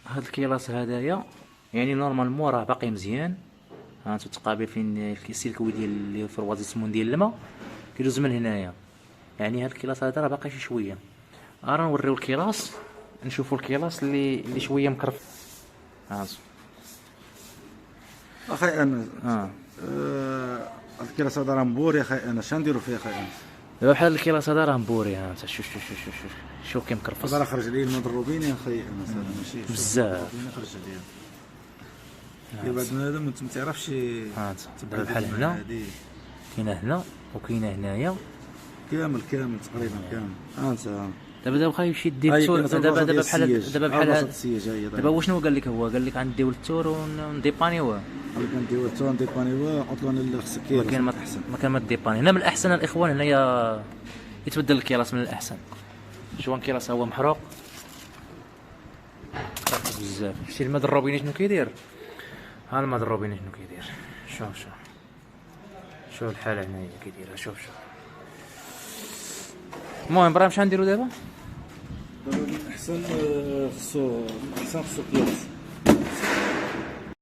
هاد الكيلاس هدايا يعني نورمالمون راه باقي مزيان. ها انتو التقابيل فين السلكوي ديال اللي في الوازيسمون ديال الماء كيدوز من هنايا. يعني هاد الكيلاس هذا راه باقي شي شويه. راه نوريو الكيلاس، نشوفوا الكيلاس اللي شويه مكرف. ها انتو. اخي انس الكيلاس هذا راه مبوري اخي انس، شنو نديرو فيه اخي انس؟ دابا بحال الكيلاس هذا راه مبوري. ها انت شوف شوف شوف شوف شوف كيف مكرفص. هذا راه خرج لي المضروبين يا اخي انس، هذا ماشي بزاف. خرج لي بعد بنادم انت ما تعرفش. ها انت دابا بحال هنا كاينه هنا وكاينه هنايا كامل تقريبا كامل. ها انت دابا واخا يمشي دير التور. دابا بحال دابا واش شنو قال لك؟ هو قال لك غنديو التور ونديبانيوه. كنديو التور نديبانيوه، قلت له اللي خصك ما كاين ما كان ما ديباني. هنا من الاحسن الاخوان هنايا يتبدل الكيلاس من الاحسن. شوف الكيلاس هو محروق بزاف. شتي المضروبين شنو كيدير؟ ها المضروبين شنو كيدير؟ شوف الحاله هنايا كيديرها. شوف المهم برا شحال نديرو دابا؟ احسن خصو كيلاس.